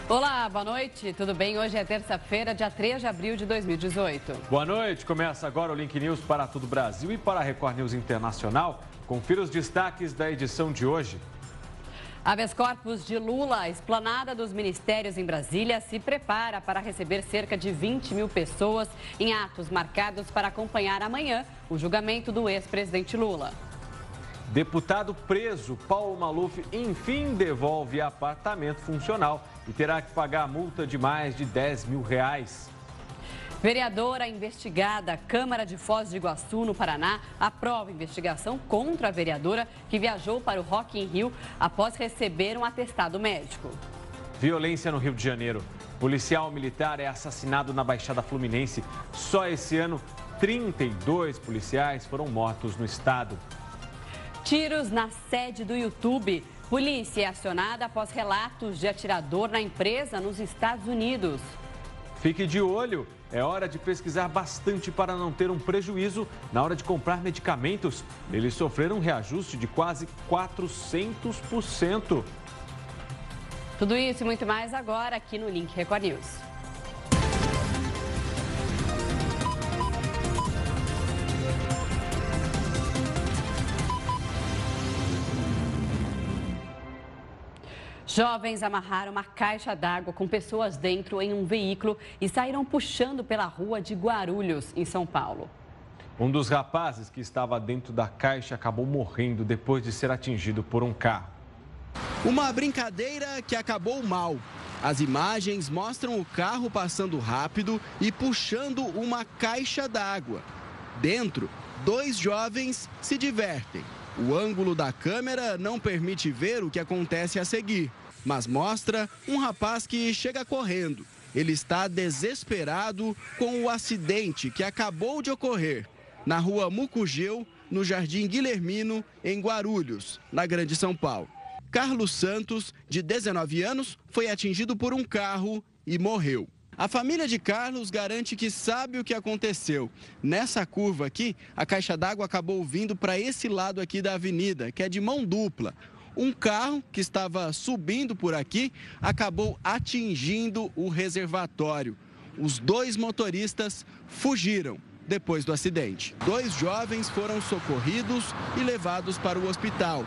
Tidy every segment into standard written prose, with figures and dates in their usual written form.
Olá, boa noite, tudo bem? Hoje é terça-feira, dia 3 de abril de 2018. Boa noite, começa agora o Link News para todo o Brasil e para a Record News Internacional. Confira os destaques da edição de hoje. Habeas corpus de Lula, a esplanada dos ministérios em Brasília, se prepara para receber cerca de 20 mil pessoas em atos marcados para acompanhar amanhã o julgamento do ex-presidente Lula. Deputado preso, Paulo Maluf, enfim devolve apartamento funcional e terá que pagar a multa de mais de 10 mil reais. Vereadora investigada, Câmara de Foz do Iguaçu, no Paraná, aprova investigação contra a vereadora que viajou para o Rock in Rio após receber um atestado médico. Violência no Rio de Janeiro. Policial militar é assassinado na Baixada Fluminense. Só esse ano, 32 policiais foram mortos no estado. Tiros na sede do YouTube. Polícia é acionada após relatos de atirador na empresa nos Estados Unidos. Fique de olho, é hora de pesquisar bastante para não ter um prejuízo na hora de comprar medicamentos. Eles sofreram um reajuste de quase 400%. Tudo isso e muito mais agora aqui no Link Record News. Jovens amarraram uma caixa d'água com pessoas dentro em um veículo e saíram puxando pela rua de Guarulhos, em São Paulo. Um dos rapazes que estava dentro da caixa acabou morrendo depois de ser atingido por um carro. Uma brincadeira que acabou mal. As imagens mostram o carro passando rápido e puxando uma caixa d'água. Dentro, 2 jovens se divertem. O ângulo da câmera não permite ver o que acontece a seguir, mas mostra um rapaz que chega correndo. Ele está desesperado com o acidente que acabou de ocorrer na rua Mucugeu, no Jardim Guilhermino, em Guarulhos, na Grande São Paulo. Carlos Santos, de 19 anos, foi atingido por um carro e morreu. A família de Carlos garante que sabe o que aconteceu. Nessa curva aqui, a caixa d'água acabou vindo para esse lado aqui da avenida, que é de mão dupla. Um carro que estava subindo por aqui acabou atingindo o reservatório. Os 2 motoristas fugiram depois do acidente. 2 jovens foram socorridos e levados para o hospital.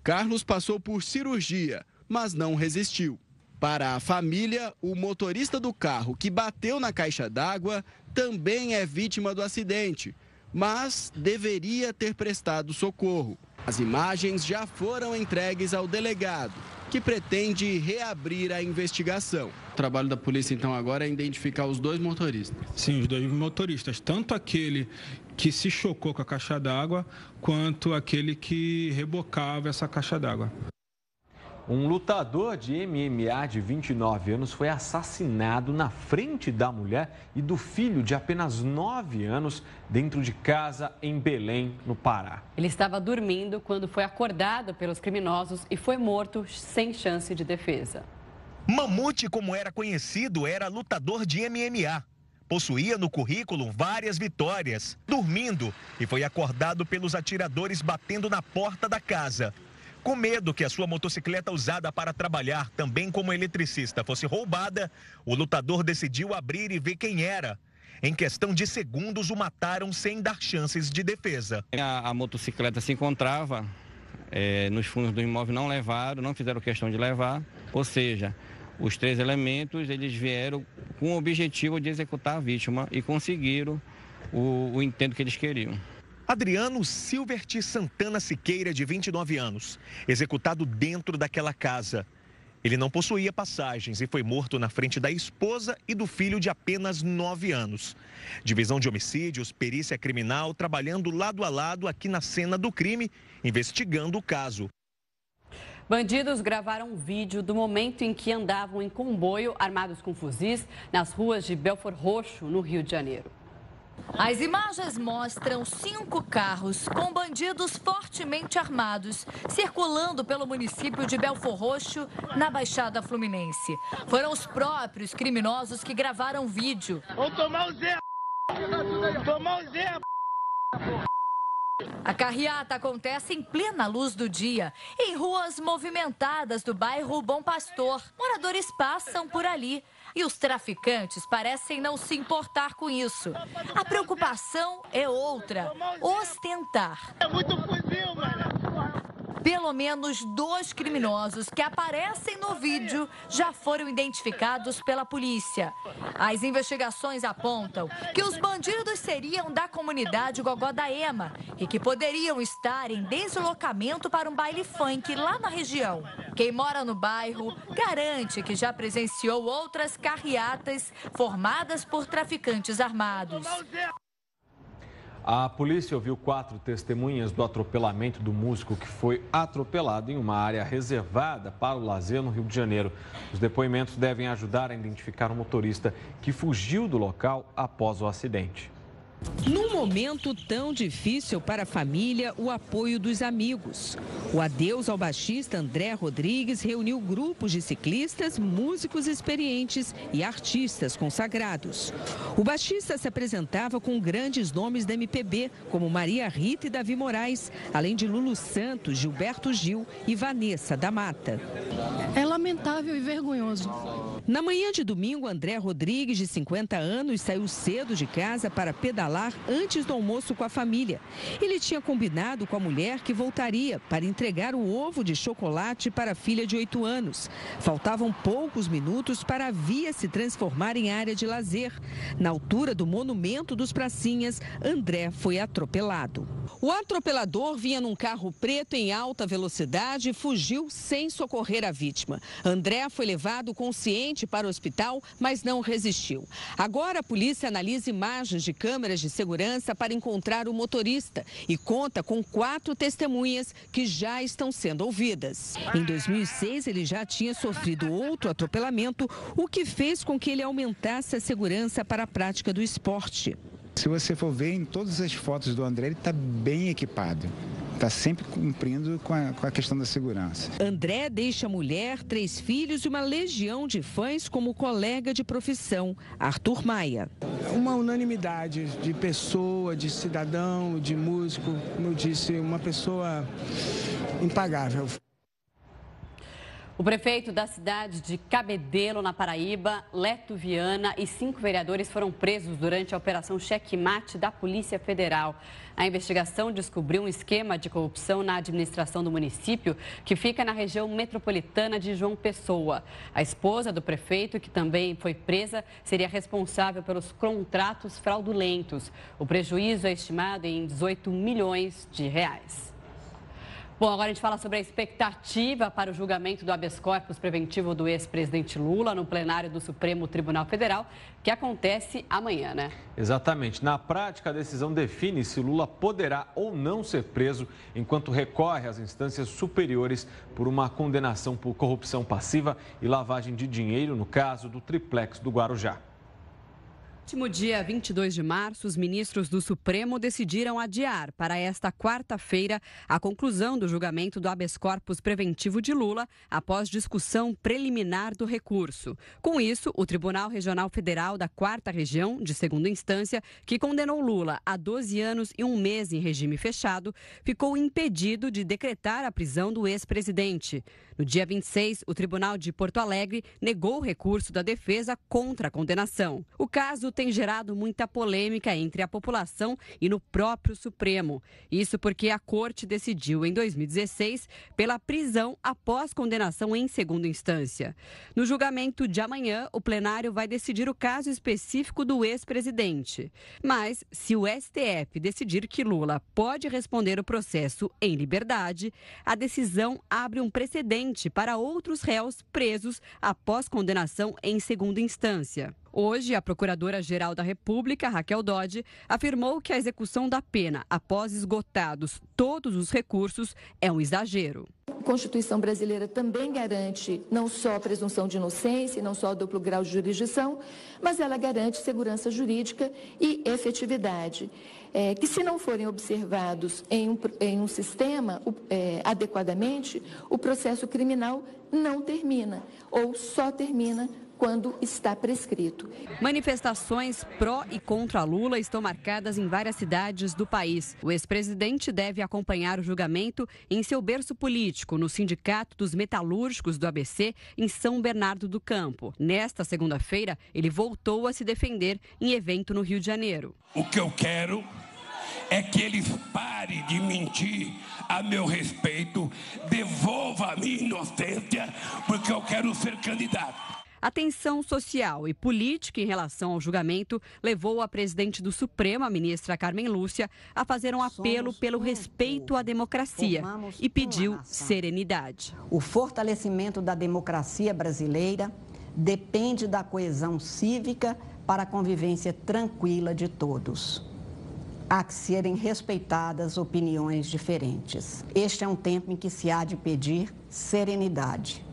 Carlos passou por cirurgia, mas não resistiu. Para a família, o motorista do carro que bateu na caixa d'água também é vítima do acidente, mas deveria ter prestado socorro. As imagens já foram entregues ao delegado, que pretende reabrir a investigação. O trabalho da polícia, então, agora é identificar os 2 motoristas. Sim, os 2 motoristas, tanto aquele que se chocou com a caixa d'água, quanto aquele que rebocava essa caixa d'água. Um lutador de MMA de 29 anos foi assassinado na frente da mulher e do filho de apenas 9 anos dentro de casa em Belém, no Pará. Ele estava dormindo quando foi acordado pelos criminosos e foi morto sem chance de defesa. Mamute, como era conhecido, era lutador de MMA. Possuía no currículo várias vitórias, dormindo, e foi acordado pelos atiradores batendo na porta da casa. Com medo que a sua motocicleta usada para trabalhar, também como eletricista, fosse roubada, o lutador decidiu abrir e ver quem era. Em questão de segundos, o mataram sem dar chances de defesa. A motocicleta se encontrava nos fundos do imóvel, não fizeram questão de levar. Ou seja, os 3 elementos, eles vieram com o objetivo de executar a vítima e conseguiram o intento que eles queriam. Adriano Silvert Santana Siqueira, de 29 anos, executado dentro daquela casa. Ele não possuía passagens e foi morto na frente da esposa e do filho de apenas 9 anos. Divisão de homicídios, perícia criminal, trabalhando lado a lado aqui na cena do crime, investigando o caso. Bandidos gravaram um vídeo do momento em que andavam em comboio armados com fuzis nas ruas de Belford Roxo, no Rio de Janeiro. As imagens mostram 5 carros com bandidos fortemente armados circulando pelo município de Belford Roxo, na Baixada Fluminense. Foram os próprios criminosos que gravaram o vídeo. Vamos tomar o Zé! Tomar o Zé! A carreata acontece em plena luz do dia, em ruas movimentadas do bairro Bom Pastor. Moradores passam por ali e os traficantes parecem não se importar com isso. A preocupação é outra: ostentar. É muito fuzil, mano. Pelo menos 2 criminosos que aparecem no vídeo já foram identificados pela polícia. As investigações apontam que os bandidos seriam da comunidade Gogó da Ema e que poderiam estar em deslocamento para um baile funk lá na região. Quem mora no bairro garante que já presenciou outras carreatas formadas por traficantes armados. A polícia ouviu 4 testemunhas do atropelamento do músico que foi atropelado em uma área reservada para o lazer no Rio de Janeiro. Os depoimentos devem ajudar a identificar o motorista que fugiu do local após o acidente. Num momento tão difícil para a família, o apoio dos amigos. O adeus ao baixista André Rodrigues reuniu grupos de ciclistas, músicos experientes e artistas consagrados. O baixista se apresentava com grandes nomes da MPB, como Maria Rita e Davi Moraes, além de Lulu Santos, Gilberto Gil e Vanessa da Mata. É lamentável e vergonhoso. Na manhã de domingo, André Rodrigues, de 50 anos, saiu cedo de casa para pedalar antes do almoço com a família. Ele tinha combinado com a mulher que voltaria para entregar o ovo de chocolate para a filha de 8 anos. Faltavam poucos minutos para a via se transformar em área de lazer. Na altura do Monumento dos Pracinhas, André foi atropelado. O atropelador vinha num carro preto em alta velocidade e fugiu sem socorrer a vítima. André foi levado consciente para o hospital, mas não resistiu. Agora a polícia analisa imagens de câmeras de segurança para encontrar o motorista e conta com 4 testemunhas que já estão sendo ouvidas. Em 2006, ele já tinha sofrido outro atropelamento, o que fez com que ele aumentasse a segurança para a prática do esporte. Se você for ver em todas as fotos do André, ele está bem equipado. Está sempre cumprindo com a questão da segurança. André deixa mulher, 3 filhos e uma legião de fãs como colega de profissão, Arthur Maia. Uma unanimidade de pessoa, de cidadão, de músico, como eu disse, uma pessoa impagável. O prefeito da cidade de Cabedelo, na Paraíba, Leto Viana, e 5 vereadores foram presos durante a Operação Checkmate da Polícia Federal. A investigação descobriu um esquema de corrupção na administração do município, que fica na região metropolitana de João Pessoa. A esposa do prefeito, que também foi presa, seria responsável pelos contratos fraudulentos. O prejuízo é estimado em 18 milhões de reais. Bom, agora a gente fala sobre a expectativa para o julgamento do habeas corpus preventivo do ex-presidente Lula no plenário do Supremo Tribunal Federal, que acontece amanhã, né? Exatamente. Na prática, a decisão define se Lula poderá ou não ser preso enquanto recorre às instâncias superiores por uma condenação por corrupção passiva e lavagem de dinheiro, no caso do triplex do Guarujá. No último dia 22 de março, os ministros do Supremo decidiram adiar para esta quarta-feira a conclusão do julgamento do habeas corpus preventivo de Lula após discussão preliminar do recurso. Com isso, o Tribunal Regional Federal da 4ª Região, de segunda instância, que condenou Lula a 12 anos e 1 mês em regime fechado, ficou impedido de decretar a prisão do ex-presidente. No dia 26, o Tribunal de Porto Alegre negou o recurso da defesa contra a condenação. O caso tem gerado muita polêmica entre a população e no próprio Supremo. Isso porque a Corte decidiu, em 2016, pela prisão após condenação em segunda instância. No julgamento de amanhã, o plenário vai decidir o caso específico do ex-presidente. Mas, se o STF decidir que Lula pode responder o processo em liberdade, a decisão abre um precedente para outros réus presos após condenação em segunda instância. Hoje, a Procuradora-Geral da República, Raquel Dodge, afirmou que a execução da pena após esgotados todos os recursos é um exagero. A Constituição brasileira também garante não só a presunção de inocência, não só o duplo grau de jurisdição, mas ela garante segurança jurídica e efetividade, que se não forem observados em um sistema adequadamente, o processo criminal não termina ou só termina quando está prescrito. Manifestações pró e contra Lula estão marcadas em várias cidades do país. O ex-presidente deve acompanhar o julgamento em seu berço político, no Sindicato dos Metalúrgicos do ABC, em São Bernardo do Campo. Nesta segunda-feira, ele voltou a se defender em evento no Rio de Janeiro. O que eu quero é que eles parem de mentir a meu respeito, devolva a minha inocência, porque eu quero ser candidato. A tensão social e política em relação ao julgamento levou a presidente do Supremo, a ministra Carmen Lúcia, a fazer um apelo pelo respeito à democracia e pediu serenidade. O fortalecimento da democracia brasileira depende da coesão cívica para a convivência tranquila de todos. Há que serem respeitadas opiniões diferentes. Este é um tempo em que se há de pedir serenidade.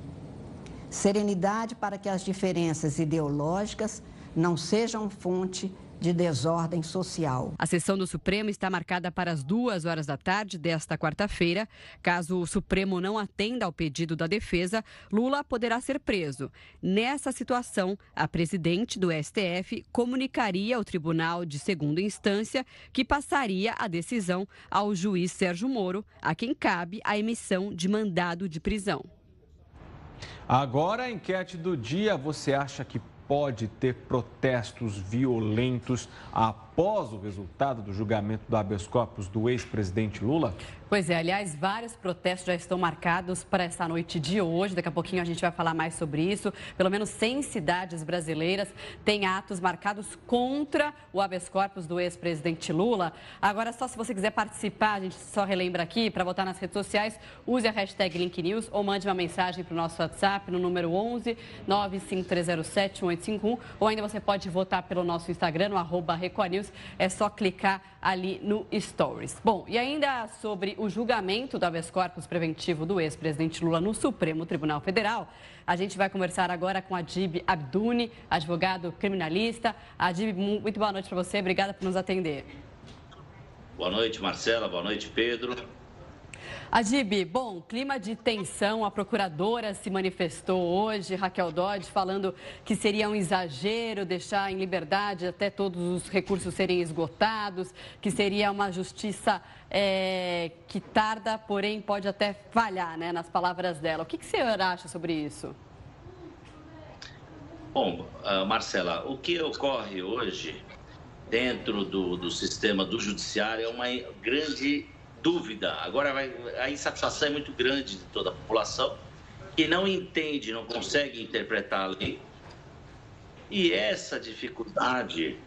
Serenidade para que as diferenças ideológicas não sejam fonte de desordem social. A sessão do Supremo está marcada para as 14h desta quarta-feira. Caso o Supremo não atenda ao pedido da defesa, Lula poderá ser preso. Nessa situação, a presidente do STF comunicaria ao Tribunal de Segunda Instância, que passaria a decisão ao juiz Sérgio Moro, a quem cabe a emissão de mandado de prisão. Agora, a enquete do dia, você acha que pode ter protestos violentos após o resultado do julgamento do habeas corpus do ex-presidente Lula? Pois é, aliás, vários protestos já estão marcados para essa noite de hoje. Daqui a pouquinho a gente vai falar mais sobre isso. Pelo menos 100 cidades brasileiras têm atos marcados contra o habeas corpus do ex-presidente Lula. Agora, só se você quiser participar, a gente só relembra aqui, para votar nas redes sociais, use a hashtag LinkNews ou mande uma mensagem para o nosso WhatsApp no número 11 95307 1851, ou ainda você pode votar pelo nosso Instagram, no @RecoaNews. É só clicar ali no Stories. Bom, e ainda sobre o julgamento do habeas corpus preventivo do ex-presidente Lula no Supremo Tribunal Federal, a gente vai conversar agora com Adib Abduni, advogado criminalista. Adib, muito boa noite para você, obrigada por nos atender. Boa noite, Marcela, boa noite, Pedro. Adib, bom, clima de tensão, a procuradora se manifestou hoje, Raquel Dodge, falando que seria um exagero deixar em liberdade até todos os recursos serem esgotados, que seria uma justiça que tarda, porém pode até falhar, né, nas palavras dela. O que o senhor acha sobre isso? Bom, Marcela, o que ocorre hoje dentro do sistema do judiciário é uma grande dúvida. Agora, a insatisfação é muito grande de toda a população, que não entende, não consegue interpretar a lei. E essa dificuldade,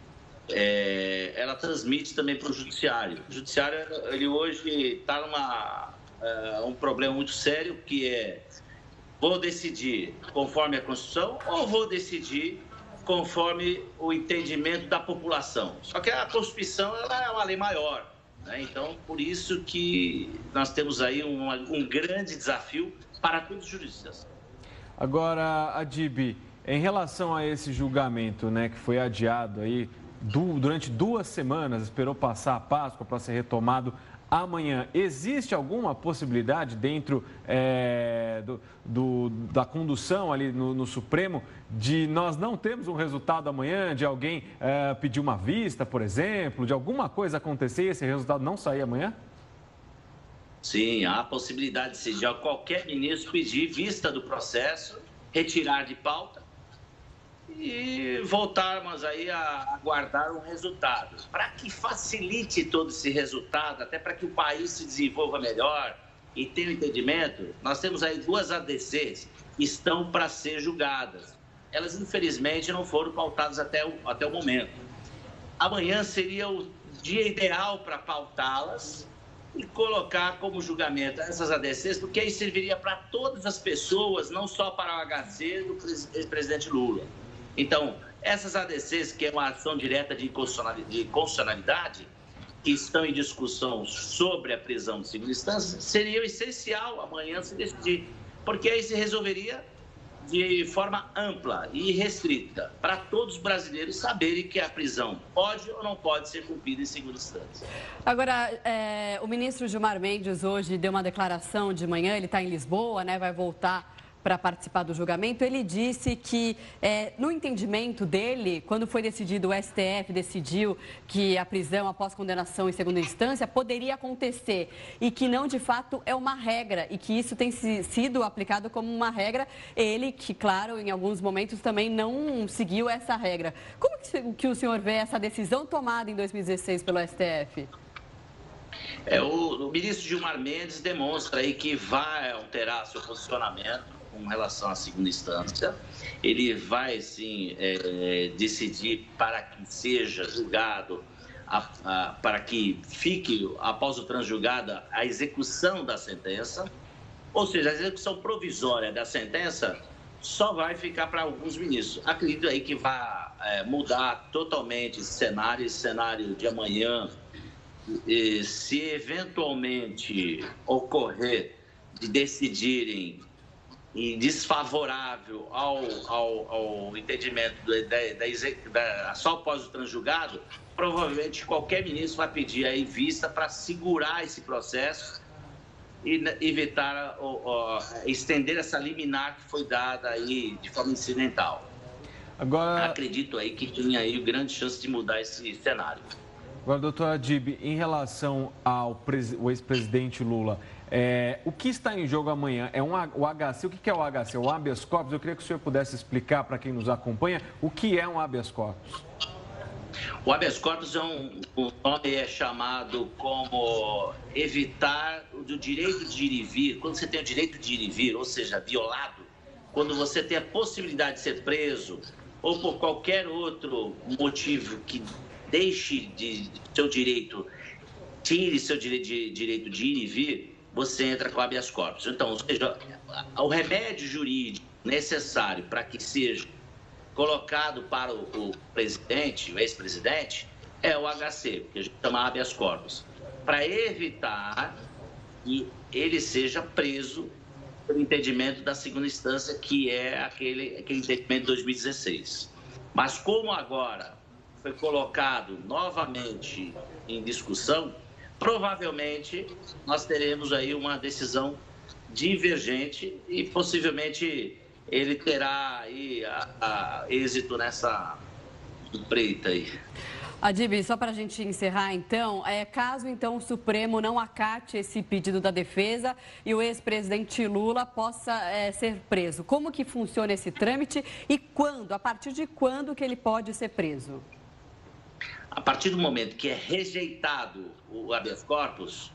ela transmite também para o judiciário. O judiciário, ele hoje está um problema muito sério, que é: vou decidir conforme a Constituição ou vou decidir conforme o entendimento da população? Só que a Constituição, ela é uma lei maior. Então, por isso que nós temos aí um grande desafio para todos os juristas. Agora, Adib, em relação a esse julgamento, né, que foi adiado aí durante 2 semanas, esperou passar a Páscoa para ser retomado amanhã, existe alguma possibilidade dentro da condução ali no Supremo de nós não termos um resultado amanhã, de alguém pedir uma vista, por exemplo, de alguma coisa acontecer e esse resultado não sair amanhã? Sim, há a possibilidade de qualquer ministro pedir vista do processo, retirar de pauta e voltarmos aí a aguardar um resultado. Para que facilite todo esse resultado, até para que o país se desenvolva melhor e tenha um entendimento, nós temos aí 2 ADCs que estão para ser julgadas. Elas, infelizmente, não foram pautadas até o momento. Amanhã seria o dia ideal para pautá-las e colocar como julgamento essas ADCs, porque aí serviria para todas as pessoas, não só para o HC do ex-presidente Lula. Então, essas ADCs, que é uma ação direta de constitucionalidade, que estão em discussão sobre a prisão de segunda instância, seria essencial amanhã se decidir, porque aí se resolveria de forma ampla e restrita, para todos os brasileiros saberem que a prisão pode ou não pode ser cumprida em segunda instância. Agora, o ministro Gilmar Mendes hoje deu uma declaração de manhã, ele está em Lisboa, né, vai voltar para participar do julgamento, ele disse que, no entendimento dele, quando foi decidido, o STF decidiu que a prisão após condenação em segunda instância poderia acontecer e que não, de fato, é uma regra e que isso tem sido aplicado como uma regra. Ele, que, claro, em alguns momentos também não seguiu essa regra. Como que o senhor vê essa decisão tomada em 2016 pelo STF? O ministro Gilmar Mendes demonstra aí que vai alterar seu posicionamento com relação à segunda instância. Ele vai, sim, decidir para que seja julgado, para que fique, após o transjulgado, a execução da sentença. Ou seja, a execução provisória da sentença só vai ficar para alguns ministros. Acredito aí que vai mudar totalmente esse cenário de amanhã. E se eventualmente ocorrer de decidirem desfavorável ao entendimento só após o transjulgado, provavelmente qualquer ministro vai pedir aí vista para segurar esse processo e evitar estender essa liminar que foi dada aí de forma incidental. Agora, acredito aí que tinha aí grande chance de mudar esse cenário. Agora, doutora Adib, em relação ao ex-presidente Lula, o que está em jogo amanhã? O HC? O que é o HC? O habeas corpus? Eu queria que o senhor pudesse explicar para quem nos acompanha o que é um habeas corpus. O habeas corpus o nome é chamado como evitar do direito de ir e vir. Quando você tem o direito de ir e vir, ou seja, violado, quando você tem a possibilidade de ser preso ou por qualquer outro motivo que deixe seu direito, tire seu direito de ir e vir, você entra com habeas corpus. Então, ou seja, o remédio jurídico necessário para que seja colocado para o presidente, o ex-presidente, é o HC, que a gente chama habeas corpus, para evitar que ele seja preso pelo entendimento da segunda instância, que é aquele entendimento de 2016. Mas como agora foi colocado novamente em discussão, provavelmente nós teremos aí uma decisão divergente e possivelmente ele terá aí êxito nessa empreita aí. Adib, só para a gente encerrar então, caso então o Supremo não acate esse pedido da defesa e o ex-presidente Lula possa ser preso, como que funciona esse trâmite e quando, a partir de quando que ele pode ser preso? A partir do momento que é rejeitado o habeas corpus,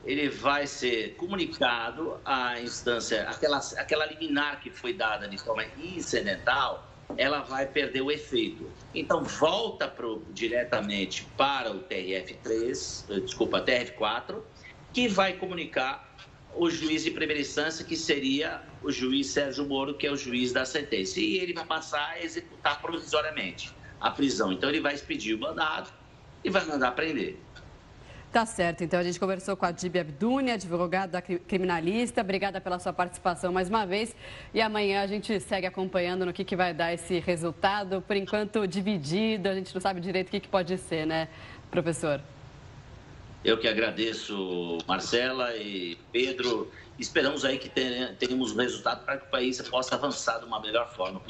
ele vai ser comunicado à instância, aquela liminar que foi dada de forma incidental, ela vai perder o efeito. Então, volta diretamente para o TRF4, que vai comunicar o juiz de primeira instância, que seria o juiz Sérgio Moro, que é o juiz da sentença. E ele vai passar a executar provisoriamente a prisão. Então, ele vai expedir o mandado e vai mandar prender. Tá certo. Então, a gente conversou com a Adib Abduni, advogada criminalista. Obrigada pela sua participação mais uma vez. E amanhã a gente segue acompanhando no que vai dar esse resultado. Por enquanto, dividido. A gente não sabe direito o que pode ser, né, professor? Eu que agradeço, Marcela e Pedro. Esperamos aí que tenhamos um resultado para que o país possa avançar de uma melhor forma.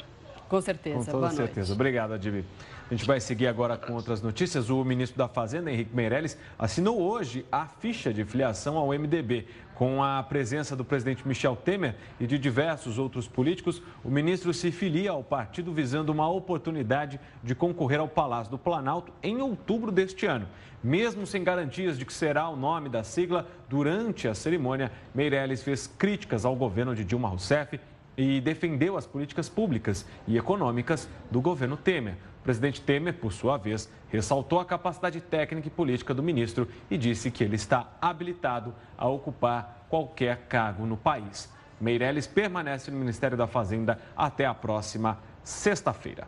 Com certeza. Com toda certeza. Obrigado, Adib. A gente vai seguir agora com outras notícias. O ministro da Fazenda, Henrique Meirelles, assinou hoje a ficha de filiação ao MDB. Com a presença do presidente Michel Temer e de diversos outros políticos, o ministro se filia ao partido visando uma oportunidade de concorrer ao Palácio do Planalto em outubro deste ano. Mesmo sem garantias de que será o nome da sigla, durante a cerimônia, Meirelles fez críticas ao governo de Dilma Rousseff e defendeu as políticas públicas e econômicas do governo Temer. O presidente Temer, por sua vez, ressaltou a capacidade técnica e política do ministro e disse que ele está habilitado a ocupar qualquer cargo no país. Meirelles permanece no Ministério da Fazenda até a próxima sexta-feira.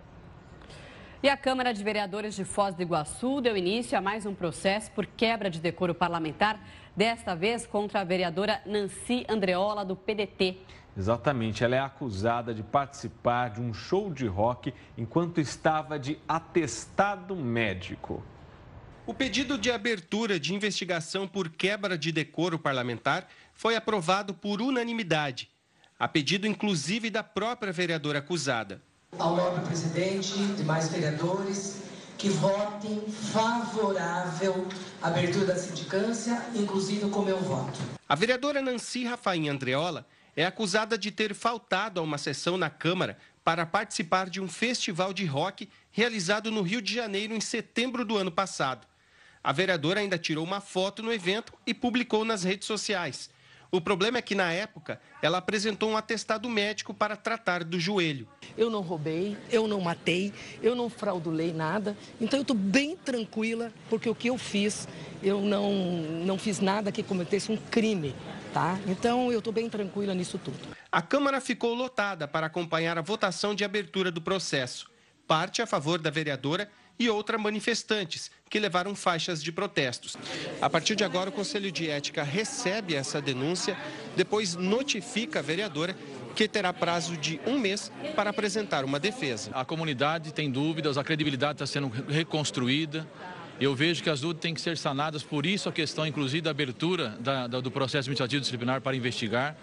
E a Câmara de Vereadores de Foz do Iguaçu deu início a mais um processo por quebra de decoro parlamentar, desta vez contra a vereadora Nancy Andreola, do PDT. Exatamente, ela é acusada de participar de um show de rock enquanto estava de atestado médico. O pedido de abertura de investigação por quebra de decoro parlamentar foi aprovado por unanimidade. a pedido inclusive da própria vereadora acusada. Ao nobre presidente e demais vereadores que votem favorável à abertura da sindicância, inclusive com meu voto. A vereadora Nancy Rafaim Andreola é acusada de ter faltado a uma sessão na Câmara para participar de um festival de rock realizado no Rio de Janeiro em setembro do ano passado. A vereadora ainda tirou uma foto no evento e publicou nas redes sociais. O problema é que, na época, ela apresentou um atestado médico para tratar do joelho. Eu não roubei, eu não matei, eu não fraudulei nada. Então, eu estou bem tranquila, porque o que eu fiz, eu não fiz nada que cometesse um crime, tá? Então, eu estou bem tranquila nisso tudo. A Câmara ficou lotada para acompanhar a votação de abertura do processo. Parte a favor da vereadora e outra manifestantes, que levaram faixas de protestos. A partir de agora, o Conselho de Ética recebe essa denúncia, depois notifica a vereadora, que terá prazo de 1 mês para apresentar uma defesa. A comunidade tem dúvidas, a credibilidade está sendo reconstruída. Eu vejo que as dúvidas têm que ser sanadas, por isso a questão, inclusive, da abertura do processo administrativo disciplinar para investigar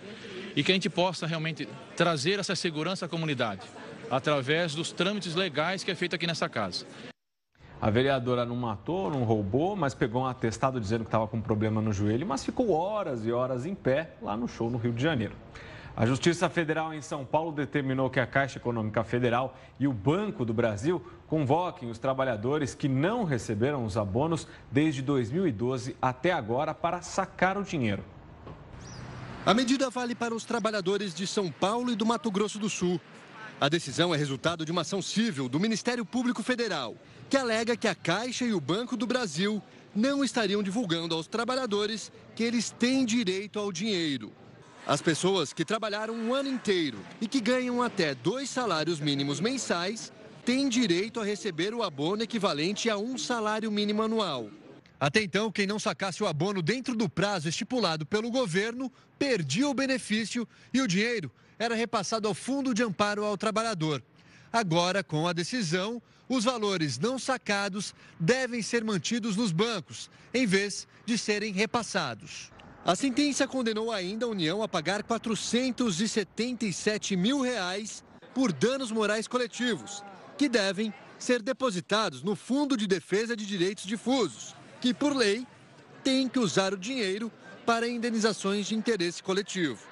e que a gente possa realmente trazer essa segurança à comunidade, através dos trâmites legais que é feito aqui nessa casa. A vereadora não matou, não roubou, mas pegou um atestado dizendo que estava com problema no joelho, mas ficou horas e horas em pé lá no show no Rio de Janeiro. A Justiça Federal em São Paulo determinou que a Caixa Econômica Federal e o Banco do Brasil convoquem os trabalhadores que não receberam os abonos desde 2012 até agora para sacar o dinheiro. A medida vale para os trabalhadores de São Paulo e do Mato Grosso do Sul. A decisão é resultado de uma ação civil do Ministério Público Federal, que alega que a Caixa e o Banco do Brasil não estariam divulgando aos trabalhadores que eles têm direito ao dinheiro. As pessoas que trabalharam um ano inteiro e que ganham até 2 salários mínimos mensais têm direito a receber o abono equivalente a 1 salário mínimo anual. Até então, quem não sacasse o abono dentro do prazo estipulado pelo governo perdia o benefício e o dinheiro era repassado ao Fundo de Amparo ao Trabalhador. Agora, com a decisão, os valores não sacados devem ser mantidos nos bancos, em vez de serem repassados. A sentença condenou ainda a União a pagar R$ 477 mil por danos morais coletivos, que devem ser depositados no Fundo de Defesa de Direitos Difusos, que, por lei, tem que usar o dinheiro para indenizações de interesse coletivo.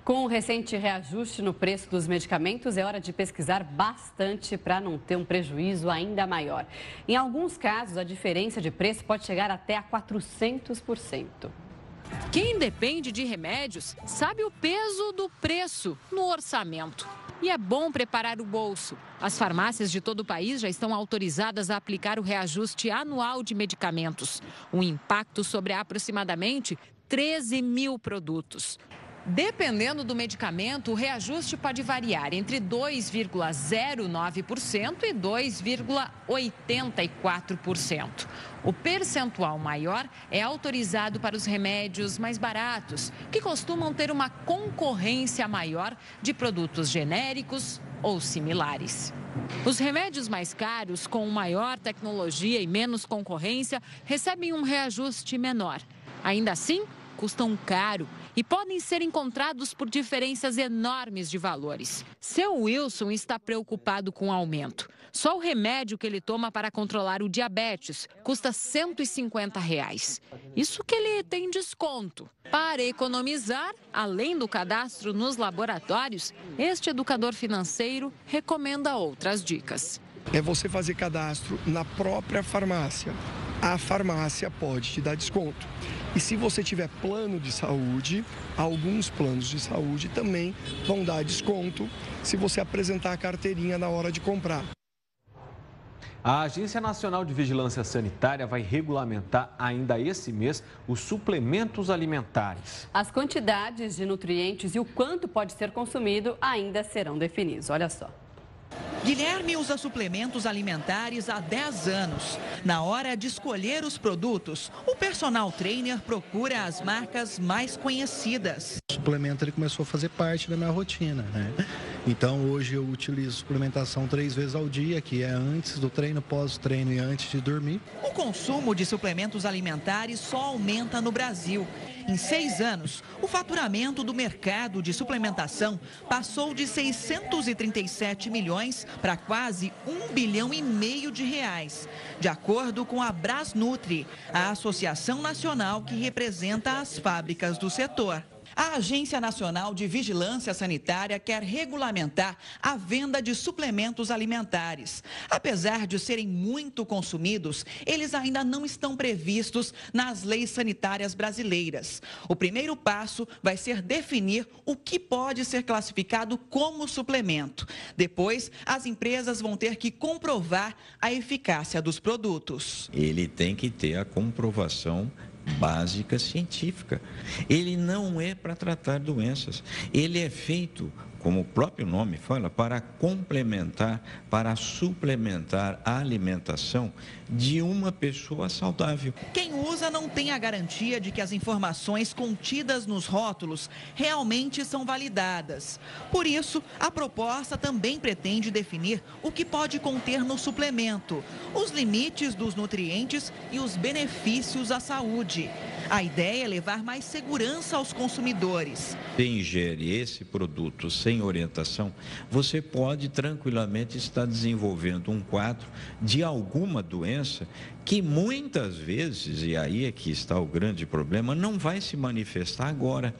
Com o recente reajuste no preço dos medicamentos, é hora de pesquisar bastante para não ter um prejuízo ainda maior. Em alguns casos, a diferença de preço pode chegar até a 400%. Quem depende de remédios sabe o peso do preço no orçamento. E é bom preparar o bolso. As farmácias de todo o país já estão autorizadas a aplicar o reajuste anual de medicamentos. Um impacto sobre aproximadamente 13 mil produtos. Dependendo do medicamento, o reajuste pode variar entre 2,09% e 2,84%. O percentual maior é autorizado para os remédios mais baratos, que costumam ter uma concorrência maior de produtos genéricos ou similares. Os remédios mais caros, com maior tecnologia e menos concorrência, recebem um reajuste menor. Ainda assim, custam caro e podem ser encontrados por diferenças enormes de valores. Seu Wilson está preocupado com o aumento. Só o remédio que ele toma para controlar o diabetes custa R$ 150. Isso que ele tem desconto. Para economizar, além do cadastro nos laboratórios, este educador financeiro recomenda outras dicas. É você fazer cadastro na própria farmácia. A farmácia pode te dar desconto. E se você tiver plano de saúde, alguns planos de saúde também vão dar desconto se você apresentar a carteirinha na hora de comprar. A Agência Nacional de Vigilância Sanitária vai regulamentar ainda esse mês os suplementos alimentares. As quantidades de nutrientes e o quanto pode ser consumido ainda serão definidos. Olha só. Guilherme usa suplementos alimentares há 10 anos. Na hora de escolher os produtos, o personal trainer procura as marcas mais conhecidas. O suplemento ele começou a fazer parte da minha rotina, né? Então, hoje eu utilizo suplementação 3 vezes ao dia, que é antes do treino, pós-treino e antes de dormir. O consumo de suplementos alimentares só aumenta no Brasil. Em 6 anos, o faturamento do mercado de suplementação passou de 637 milhões para quase 1,5 bilhão de reais, de acordo com a Brasnutri, a associação nacional que representa as fábricas do setor. A Agência Nacional de Vigilância Sanitária quer regulamentar a venda de suplementos alimentares. Apesar de serem muito consumidos, eles ainda não estão previstos nas leis sanitárias brasileiras. O primeiro passo vai ser definir o que pode ser classificado como suplemento. Depois, as empresas vão ter que comprovar a eficácia dos produtos. Ele tem que ter a comprovação básica científica. Ele não é para tratar doenças. Ele é feito, como o próprio nome fala, para complementar, para suplementar a alimentação de uma pessoa saudável. Quem usa não tem a garantia de que as informações contidas nos rótulos realmente são validadas. Por isso, a proposta também pretende definir o que pode conter no suplemento, os limites dos nutrientes e os benefícios à saúde. A ideia é levar mais segurança aos consumidores. Quem ingere esse produto sem orientação, você pode tranquilamente estar desenvolvendo um quadro de alguma doença que muitas vezes, e aí é que está o grande problema, não vai se manifestar agora.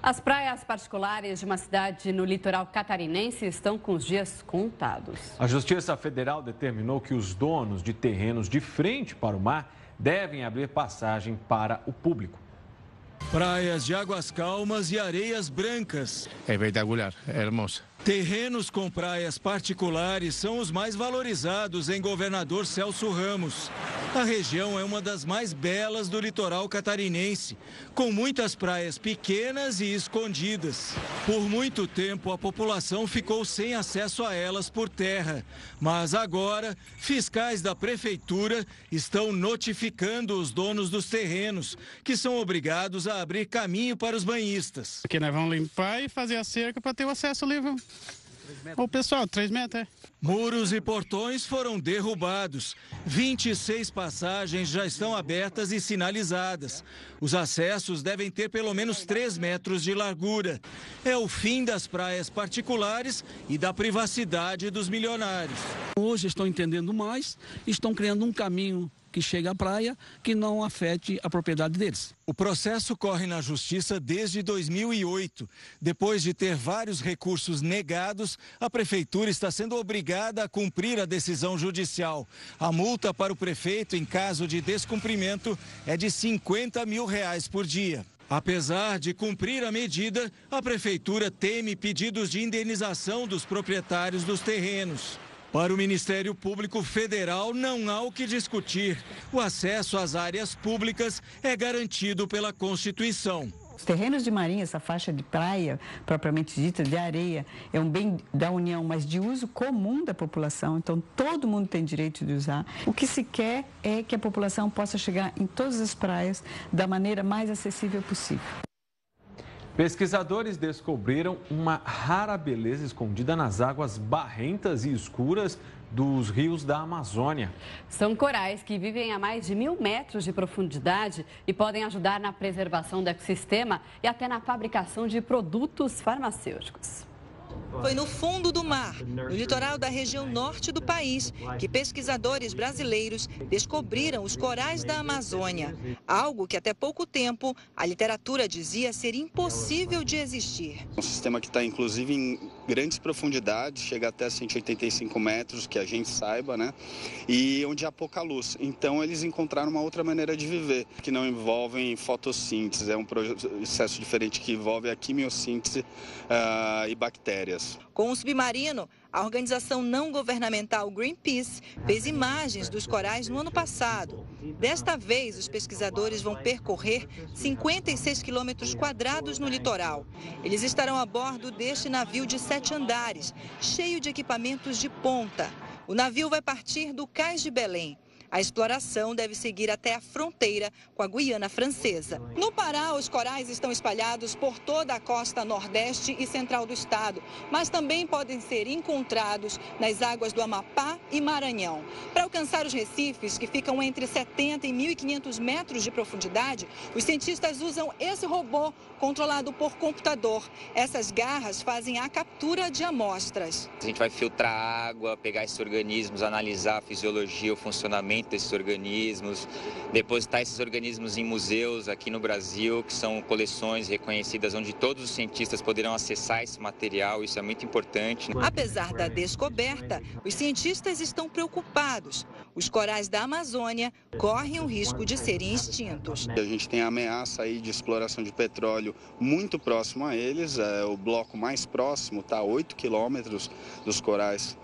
As praias particulares de uma cidade no litoral catarinense estão com os dias contados. A Justiça Federal determinou que os donos de terrenos de frente para o mar devem abrir passagem para o público. Praias de águas calmas e areias brancas. É espetacular, é hermosa. Terrenos com praias particulares são os mais valorizados em Governador Celso Ramos. A região é uma das mais belas do litoral catarinense, com muitas praias pequenas e escondidas. Por muito tempo, a população ficou sem acesso a elas por terra. Mas agora, fiscais da prefeitura estão notificando os donos dos terrenos, que são obrigados a abrir caminho para os banhistas. Aqui nós vamos limpar e fazer a cerca para ter o acesso livre. O pessoal, 3 metros, é. Muros e portões foram derrubados. 26 passagens já estão abertas e sinalizadas. Os acessos devem ter pelo menos 3 metros de largura. É o fim das praias particulares e da privacidade dos milionários. Hoje estão entendendo mais, estão criando um caminho que chega à praia, que não afete a propriedade deles. O processo corre na Justiça desde 2008. Depois de ter vários recursos negados, a Prefeitura está sendo obrigada a cumprir a decisão judicial. A multa para o prefeito, em caso de descumprimento, é de R$50 mil por dia. Apesar de cumprir a medida, a Prefeitura teme pedidos de indenização dos proprietários dos terrenos. Para o Ministério Público Federal, não há o que discutir. O acesso às áreas públicas é garantido pela Constituição. Os terrenos de marinha, essa faixa de praia, propriamente dita, de areia, é um bem da União, mas de uso comum da população. Então, todo mundo tem direito de usar. O que se quer é que a população possa chegar em todas as praias da maneira mais acessível possível. Pesquisadores descobriram uma rara beleza escondida nas águas barrentas e escuras dos rios da Amazônia. São corais que vivem a mais de 1.000 metros de profundidade e podem ajudar na preservação do ecossistema e até na fabricação de produtos farmacêuticos. Foi no fundo do mar, no litoral da região norte do país, que pesquisadores brasileiros descobriram os corais da Amazônia. Algo que até pouco tempo a literatura dizia ser impossível de existir. Um sistema que está inclusive em grandes profundidades, chega até 185 metros, que a gente saiba, né? E onde há pouca luz. Então eles encontraram uma outra maneira de viver, que não envolve fotossíntese, é um processo diferente que envolve a quimiossíntese e bactérias. Com o submarino, a organização não governamental Greenpeace fez imagens dos corais no ano passado. Desta vez, os pesquisadores vão percorrer 56 quilômetros quadrados no litoral. Eles estarão a bordo deste navio de 7 andares, cheio de equipamentos de ponta. O navio vai partir do Cais de Belém. A exploração deve seguir até a fronteira com a Guiana Francesa. No Pará, os corais estão espalhados por toda a costa nordeste e central do estado, mas também podem ser encontrados nas águas do Amapá e Maranhão. Para alcançar os recifes, que ficam entre 70 e 1.500 metros de profundidade, os cientistas usam esse robô controlado por computador. Essas garras fazem a captura de amostras. A gente vai filtrar a água, pegar esses organismos, analisar a fisiologia, o funcionamento desses organismos, depositar esses organismos em museus aqui no Brasil, que são coleções reconhecidas onde todos os cientistas poderão acessar esse material. Isso é muito importante. Apesar da descoberta, os cientistas estão preocupados. Os corais da Amazônia correm o risco de serem extintos. A gente tem a ameaça aí de exploração de petróleo muito próximo a eles. O bloco mais próximo está a 8 quilômetros dos corais